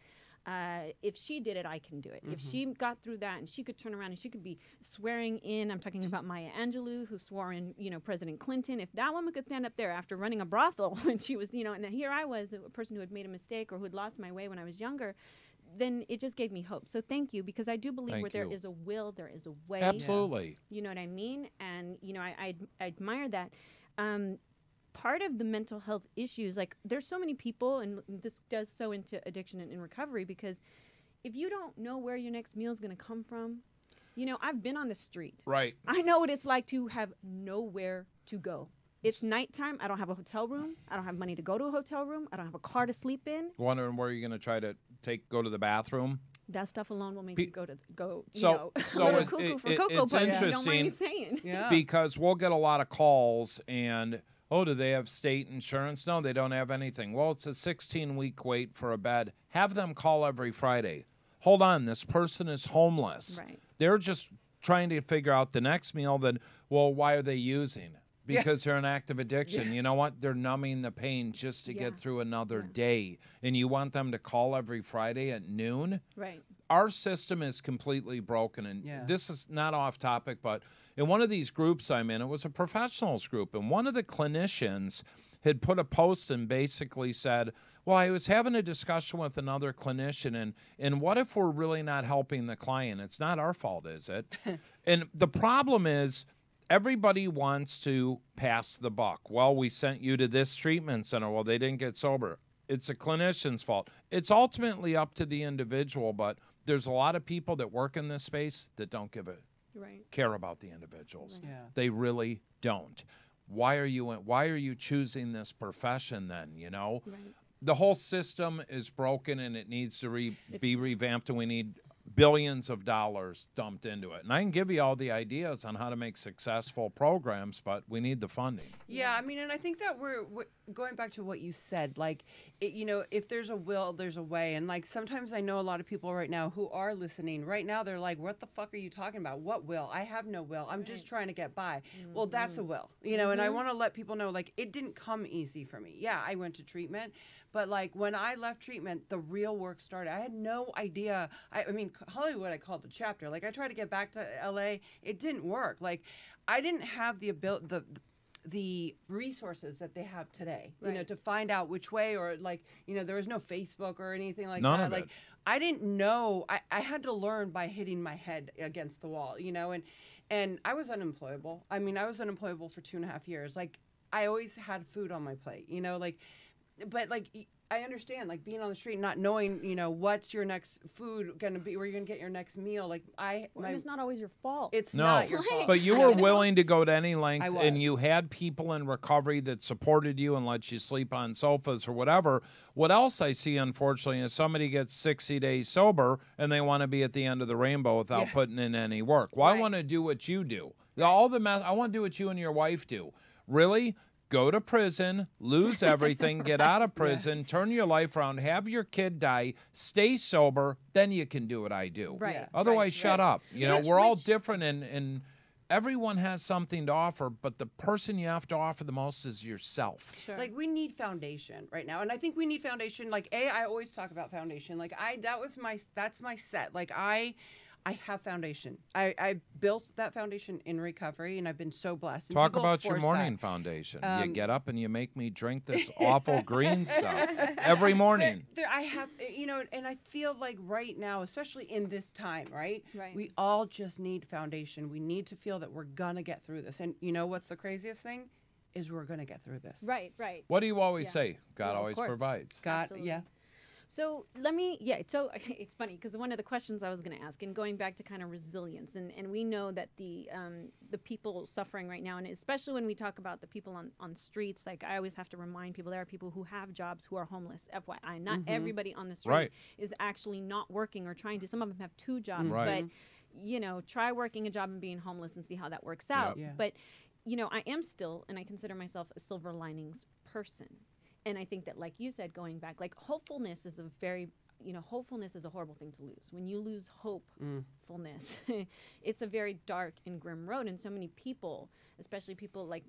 if she did it, I can do it. If she got through that and she could turn around and she could be swearing in, I'm talking about Maya Angelou, who swore in, you know, President Clinton. If that woman could stand up there after running a brothel and she was, you know, and then here I was, a person who had made a mistake or who had lost my way when I was younger, then it just gave me hope. So thank you, because I do believe where there is a will, there is a way. Absolutely. You know what I mean? And, you know, I admire that. Part of the mental health issues, like there's so many people, and this does so into addiction and in recovery, because if you don't know where your next meal is going to come from, you know, I've been on the street. Right. I know what it's like to have nowhere to go. It's nighttime. I don't have a hotel room. I don't have money to go to a hotel room. I don't have a car to sleep in. Wondering where you're going to try to go to the bathroom. That stuff alone will make you go. So it's interesting. Because we'll get a lot of calls and, oh, do they have state insurance? No, they don't have anything. Well, it's a 16-week wait for a bed. Have them call every Friday. Hold on, this person is homeless. Right. They're just trying to figure out the next meal. Then, well, why are they using? Because they're an active addiction. Yeah. You know what? They're numbing the pain just to get through another day. And you want them to call every Friday at noon? Right. Our system is completely broken. And this is not off topic, but in one of these groups I'm in, it was a professionals group. And one of the clinicians had put a post and basically said, well, I was having a discussion with another clinician, and what if we're really not helping the client? It's not our fault, is it? And the problem is, everybody wants to pass the buck. Well, we sent you to this treatment center. Well, they didn't get sober. It's a clinician's fault. It's ultimately up to the individual, but there's a lot of people that work in this space that don't care about the individuals. Right. Yeah. They really don't. Why are you choosing this profession then, you know? Right. The whole system is broken and it needs to be revamped, and we need billions of dollars dumped into it. And I can give you all the ideas on how to make successful programs, but we need the funding. Yeah, I mean, and I think that we're going back to what you said, like, if there's a will, there's a way. And like, sometimes I know a lot of people right now who are listening right now, they're like, what the fuck are you talking about? What will? I have no will. I'm just trying to get by. Well, that's a will, and I want to let people know, like, it didn't come easy for me. Yeah, I went to treatment, but like when I left treatment, the real work started. I had no idea. I mean, Hollywood, I called the chapter. Like, I tried to get back to LA. It didn't work. Like, I didn't have the ability, the resources that they have today, to find out which way, or like, there was no Facebook or anything like None that. of Like, it. I didn't know. I had to learn by hitting my head against the wall, and I was unemployable. I mean, I was unemployable for 2.5 years. Like, I always had food on my plate, but like, I understand, like, being on the street, not knowing, what's your next food going to be, where you're going to get your next meal. Like, and it's not always your fault. It's not your fault. But you were willing to go to any length, and you had people in recovery that supported you and let you sleep on sofas or whatever. What else I see, unfortunately, is somebody gets 60 days sober, and they want to be at the end of the rainbow without putting in any work. Well, I want to do what you do. I want to do what you and your wife do. Really? Go to prison, lose everything, get out of prison, turn your life around, have your kid die, stay sober, then you can do what I do. Right. Yeah. Otherwise, shut up. We're all different, and everyone has something to offer, but the person you have to offer the most is yourself. Sure. Like, we need foundation right now, and I think we need foundation. Like, I always talk about foundation. Like, that's my set. Like, I have foundation. I built that foundation in recovery, and I've been so blessed. And talk about your morning foundation. You get up and you make me drink this awful green stuff every morning. I have, and I feel like right now, especially in this time, right? We all just need foundation. We need to feel that we're going to get through this. And what's the craziest thing? Is we're going to get through this. Right. What do you always say? God always provides. God, absolutely. So so it's funny because one of the questions I was going to ask, and going back to kind of resilience, and we know that the people suffering right now, and especially when we talk about the people on streets, like, I always have to remind people, there are people who have jobs who are homeless, FYI. Not everybody on the street is actually not working or trying to. Some of them have 2 jobs, but, try working a job and being homeless and see how that works out. Yep. But, I am still, and I consider myself a silver linings person. And I think that, like you said, going back, like, hopefulness is hopefulness is a horrible thing to lose. When you lose hopefulness, it's a very dark and grim road. And so many people, especially people like,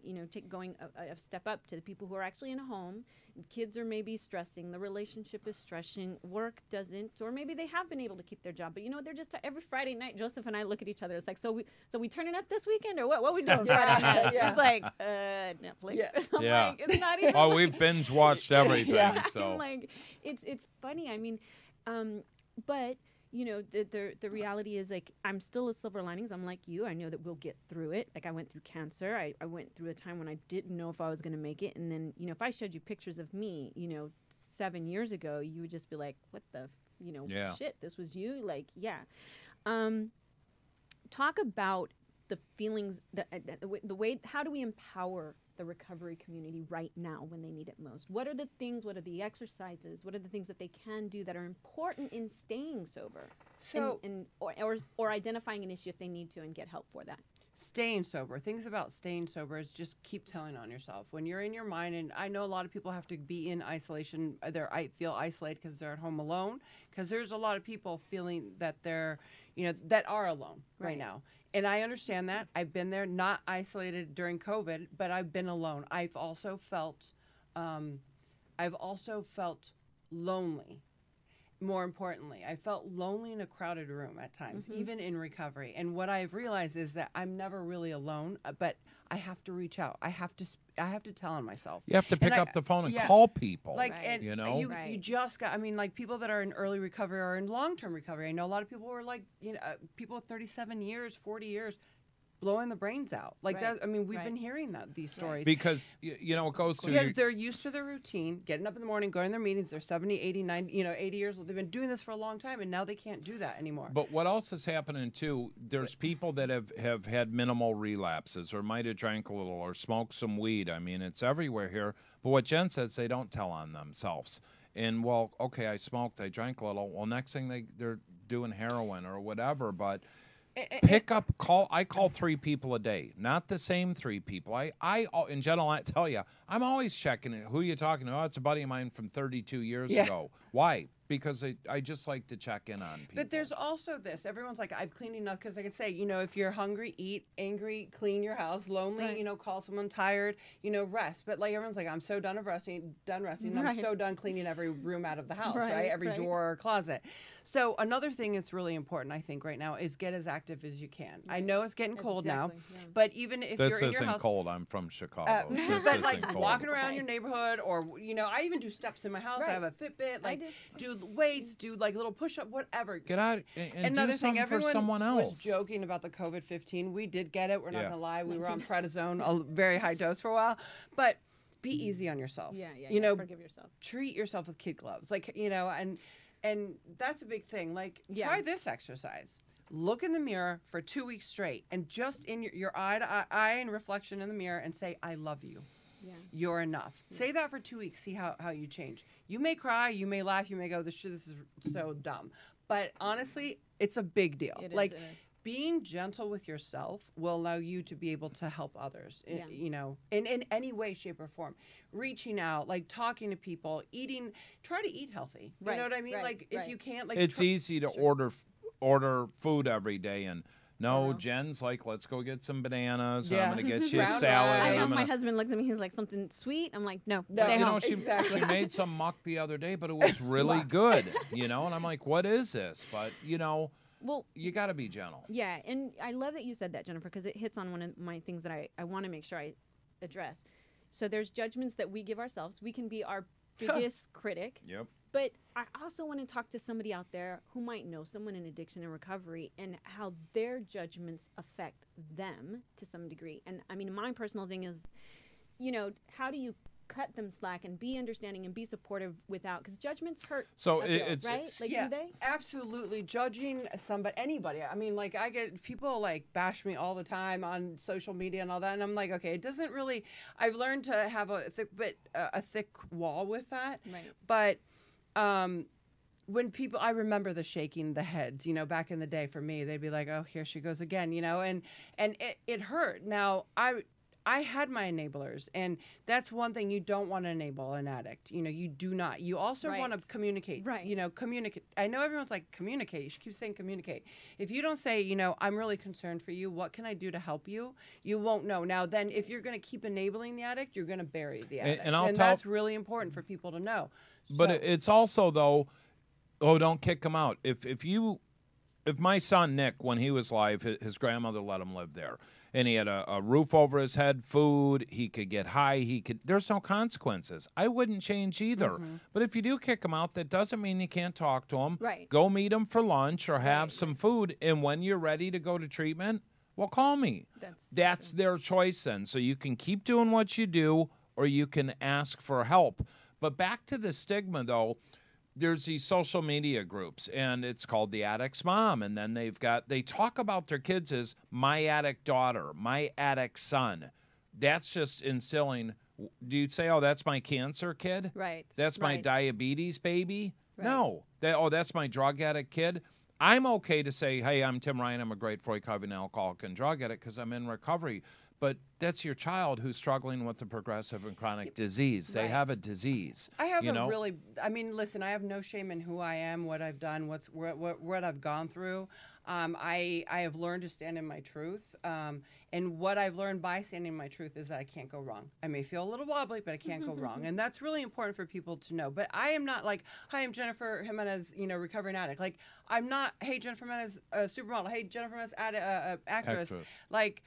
going a step up to the people who are actually in a home, kids are maybe stressing, the relationship is stressing, work doesn't, or maybe they have been able to keep their job, but they're just, every Friday night, Joseph and I look at each other, it's like, so we turning up this weekend, or what we doing Friday night? It's like, Netflix. I'm like, it's not even. Oh, we've binge watched everything. So like, it's funny. I mean, but the reality is, like, I'm still a silver linings. I'm like you. I know that we'll get through it. Like, I went through cancer. I went through a time when I didn't know if I was going to make it. And then, if I showed you pictures of me, 7 years ago, you would just be like, what the, shit, this was you? Like, yeah. Talk about the feelings, the way, how do we empower the recovery community right now when they need it most? What are the things, what are the exercises, what are the things that they can do that are important in staying sober? So, or identifying an issue if they need to and get help for that. staying sober. Things about staying sober is just keep telling on yourself. When you're in your mind, and I know a lot of people have to be in isolation. I feel isolated because they're at home alone. Because there's a lot of people feeling that they're, that are alone right now. And I understand that. I've been there, not isolated during COVID, but I've been alone. I've also felt lonely. More importantly, I felt lonely in a crowded room at times, even in recovery. And what I've realized is that I'm never really alone, but I have to reach out. I have to tell on myself. You have to pick up the phone and call people. And you just got. I mean, like people that are in early recovery or in long-term recovery. I know a lot of people who are like, people with 37 years, 40 years. Blowing the brains out like that. I mean, we've been hearing these stories because it goes to because they're used to their routine, getting up in the morning, going to their meetings. They're 70, 80, 90, 80 years old. They've been doing this for a long time, and now they can't do that anymore. But what else is happening too? There's people that have had minimal relapses, or might have drank a little, or smoked some weed. I mean, it's everywhere here. But what Jen says, they don't tell on themselves. And well, okay, I smoked, I drank a little. Well, next thing they're doing heroin or whatever, but. I call 3 people a day, not the same 3 people. I in general, I tell you, I'm always checking it. Who are you talking to? Oh, it's a buddy of mine from 32 years ago. Why? Because I just like to check in on people. But there's also this. Everyone's like, I've cleaned enough, because I could say, if you're hungry, eat, angry, clean your house, lonely, call someone, tired, rest. But like everyone's like, I'm so done resting, I'm so done cleaning every room out of the house, every drawer or closet. So another thing that's really important, I think, right now is get as active as you can. I know it's getting cold now, but even if you're in your house. This isn't cold. I'm from Chicago. But like cold. Walking around your neighborhood, or I even do steps in my house. I have a Fitbit, do weights, do like little push-up, whatever. Get out and do something for someone else. Was joking about the COVID-15. We did get it. We're not gonna lie. We were on prednisone, a very high dose for a while, but be easy on yourself. Forgive yourself. Treat yourself with kid gloves, and that's a big thing. Try this exercise. Look in the mirror for 2 weeks straight, and just in your eye to eye and reflection in the mirror, and say, "I love you." Yeah. You're enough. Yeah. Say that for 2 weeks. See how you change. You may cry, you may laugh, you may go, this is so dumb. But honestly, it's a big deal. It is. Being gentle with yourself will allow you to be able to help others, in any way, shape, or form. Reaching out, talking to people, try to eat healthy. You know what I mean? If you can't, it's easy to order food every day, and Jen's like, let's go get some bananas. I'm going to get you a salad. I know my husband looks at me, he's like, something sweet? I'm like, no, stay home. She made some muck the other day, but it was really good, and I'm like, what is this? But, well, you got to be gentle. Yeah, and I love that you said that, Jennifer, because it hits on one of my things that I want to make sure I address. So there's judgments that we give ourselves. We can be our biggest critic. Yep. But I also want to talk to somebody out there who might know someone in addiction and recovery and how their judgments affect them to some degree. And I mean, my personal thing is, how do you cut them slack and be understanding and be supportive without, because judgments hurt. So it's right. Do they? Absolutely. Judging anybody. I mean, I get people bash me all the time on social media and all that, and I'm like, okay, it doesn't really. I've learned to have a thick wall with that. Right. But when people, I remember the shaking the heads, back in the day for me, they'd be like, oh, here she goes again, and it hurt. Now I had my enablers, and that's one thing. You don't want to enable an addict. You do not. You also want to communicate. Right. Communicate. I know everyone's like, communicate. She keeps saying communicate. If you don't say, I'm really concerned for you, what can I do to help you? You won't know. Now, then, if you're going to keep enabling the addict, you're going to bury the addict. And that's really important for people to know. But it's also, though, don't kick him out. If my son, Nick, when he was alive, his grandmother let him live there, and he had a roof over his head, food, he could get high, there's no consequences. I wouldn't change either. Mm-hmm. But if you do kick him out, that doesn't mean you can't talk to him. Right. Go meet him for lunch or have some food, and when you're ready to go to treatment, well, call me. That's their choice then. So you can keep doing what you do, or you can ask for help. But back to the stigma, though, there's these social media groups, and it's called The Addict's Mom, and then they talk about their kids as my addict daughter, my addict son. that's just instilling. Do you say, oh, that's my cancer kid? Right. That's my right. diabetes baby? Right. No. That's my drug addict kid. I'm okay to say, hey, I'm Tim Ryan. I'm a grateful recovering alcoholic and drug addict because I'm in recovery. But that's your child who's struggling with a progressive and chronic disease. They Right. have a disease. I have you know? listen, I have no shame in who I am, what I've done, what I've gone through. I have learned to stand in my truth. And what I've learned by standing in my truth is that I can't go wrong. I may feel a little wobbly, but I can't go wrong. And that's really important for people to know. But I am not like, hi, I'm Jennifer Gimenez, recovering addict. Like, I'm not, hey, Jennifer Gimenez, supermodel. Hey, Jennifer Gimenez, actress. Like,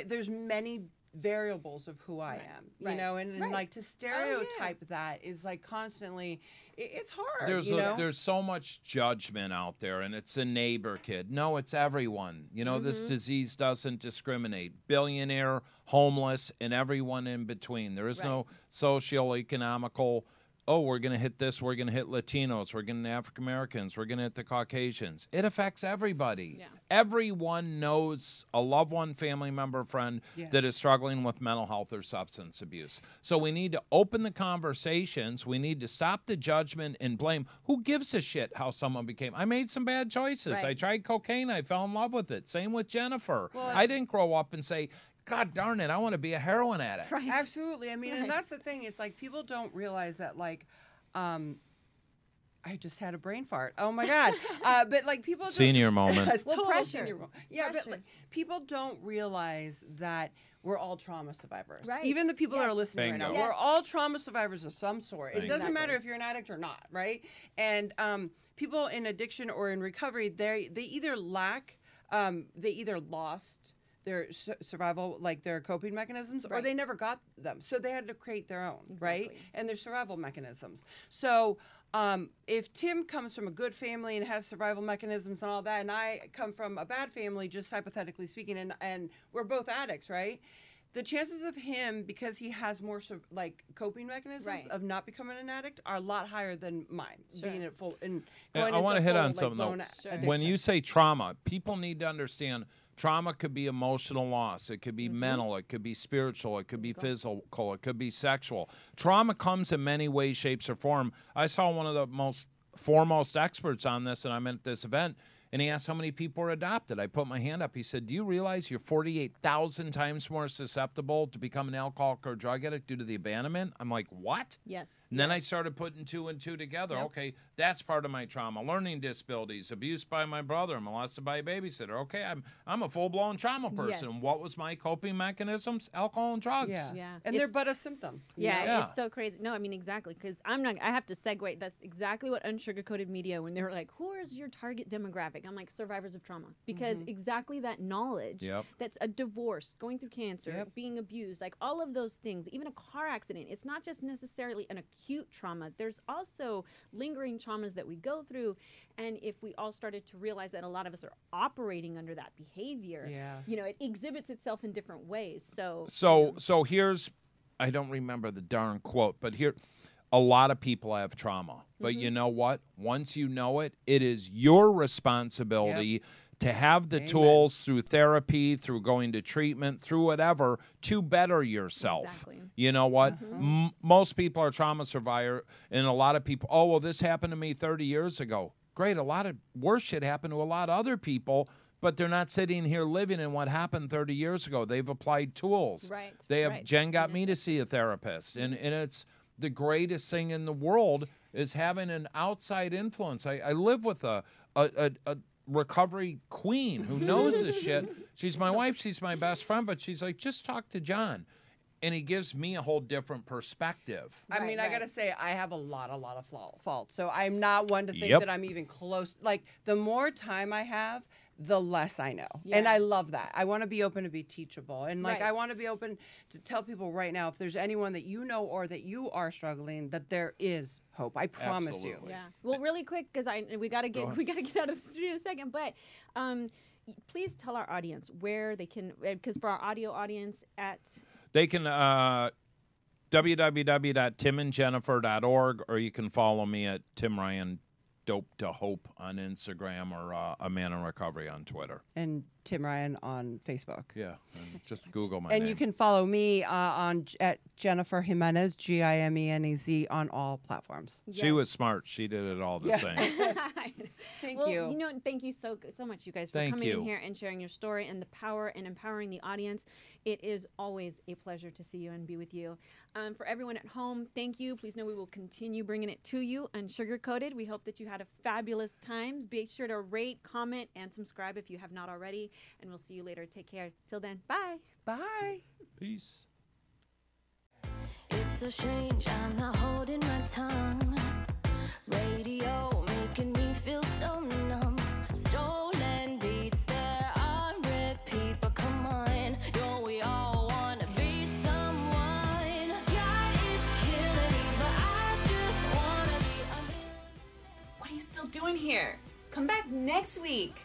there's many variables of who I am, Right. and Right. like to stereotype that is like constantly, it's hard. There's so much judgment out there, and it's a neighbor kid. No, it's everyone. This disease doesn't discriminate. Billionaire, homeless, and everyone in between. There is no socio-economical, oh, we're going to hit this, we're going to hit Latinos, we're going to hit African Americans, we're going to hit the Caucasians. It affects everybody. Yeah. Everyone knows a loved one, family member, friend Yes. that is struggling with mental health or substance abuse. So we need to open the conversations. We need to stop the judgment and blame. Who gives a shit how someone became? I made some bad choices. Right. I tried cocaine. I fell in love with it. Same with Jennifer. I didn't grow up and say, God darn it, I want to be a heroin addict. Right. Absolutely. I mean, Right. and that's the thing. It's like people don't realize that, like, I just had a brain fart. Oh my God. But like people don't- Senior moment. It's total pressure. senior moment. Yeah, Pressure. but like, people don't realize that we're all trauma survivors. Right. Even the people that are Yes. listening right now, Bingo. we're Yes. all trauma survivors of some sort. It doesn't Exactly. matter if you're an addict or not, right? And people in addiction or in recovery, they either lack, they either lost their survival, like their coping mechanisms, or Right. they never got them. So they had to create their own, right? Exactly. And their survival mechanisms. So if Tim comes from a good family and has survival mechanisms and all that, and I come from a bad family, just hypothetically speaking, and we're both addicts, right? The chances of him, because he has more coping mechanisms Right. of not becoming an addict, are a lot higher than mine. Sure. Being at full and And going I want to into hit full, on something blown though. Sure. When addiction. you say trauma, people need to understand trauma could be emotional loss, it could be Mm-hmm. mental, it could be spiritual, it could be physical, it could be sexual. Trauma comes in many ways, shapes, or form. I saw one of the most foremost experts on this, and I'm at this event, and he asked how many people are adopted. I put my hand up. He said, do you realize you're 48,000 times more susceptible to become an alcoholic or drug addict due to the abandonment? I'm like, what? Yes. And then I started putting two and two together. Yep. Okay, that's part of my trauma. Learning disabilities, abuse by my brother, molested by a babysitter. Okay, I'm a full-blown trauma person. Yes. What was my coping mechanisms? Alcohol and drugs. Yeah. Yeah. And they're It's- but a symptom. Yeah, Yeah. it's so crazy. No, I mean, exactly, because I have to segue. That's exactly what Unsugarcoated Media, when they were like, who is your target demographic? I'm like, survivors of trauma. Because exactly that knowledge, Yep. that's a divorce, going through cancer, Yep. being abused, like all of those things, even a car accident, it's not just necessarily an acute trauma. There's also lingering traumas that we go through. And if we all started to realize that a lot of us are operating under that behavior, Yeah. it exhibits itself in different ways. So So here's, I don't remember the darn quote, but here, a lot of people have trauma. But you know what? Once you know it, it is your responsibility to have the tools through therapy, through going to treatment, through whatever, to better yourself. Exactly. You know what? Most people are trauma survivor, and a lot of people, oh, well, this happened to me 30 years ago. Great, a lot of worse shit happened to a lot of other people, but they're not sitting here living in what happened 30 years ago. They've applied tools. Right, They have, right. Jen got me to see a therapist, and it's the greatest thing in the world is having an outside influence. I live with a recovery queen who knows this shit. She's my wife, she's my best friend, but she's like, just talk to John. And he gives me a whole different perspective. I mean, I right. gotta say, I have a lot of faults. So I'm not one to think Yep. that I'm even close. Like, the more time I have, the less I know. Yeah. And I love that. I want to be open to be teachable. And, like, Right. I want to be open to tell people right now, if there's anyone that you know or that you are struggling, that there is hope. I promise you. Absolutely. Yeah. Well, really quick, because we gotta get out of the studio in a second. But please tell our audience where they can, because for our audio audience They can www.timandjennifer.org, or you can follow me at Tim Ryan Dope to Hope on Instagram or A Man in Recovery on Twitter. And Tim Ryan on Facebook. Yeah, and just Google my And name. you can follow me at Jennifer Gimenez, Gimenez, on all platforms. She was smart. She did it all the same. Thank well, you. Thank you so much, you guys, for Thank coming you. in here and sharing your story and the power and empowering the audience. It is always a pleasure to see you and be with you. For everyone at home, thank you. Please know we will continue bringing it to you unsugar-coated. We hope that you had a fabulous time. Be sure to rate, comment, and subscribe if you have not already. And we'll see you later. Take care. Till then, bye. Bye. Peace. It's so strange, I'm not holding my tongue. Radio making me feel so numb. Stolen beats, they're on repeat. But come on, don't we all want to be someone? Yeah, it's killing me, but I just want to be a millionaire. What are you still doing here? Come back next week.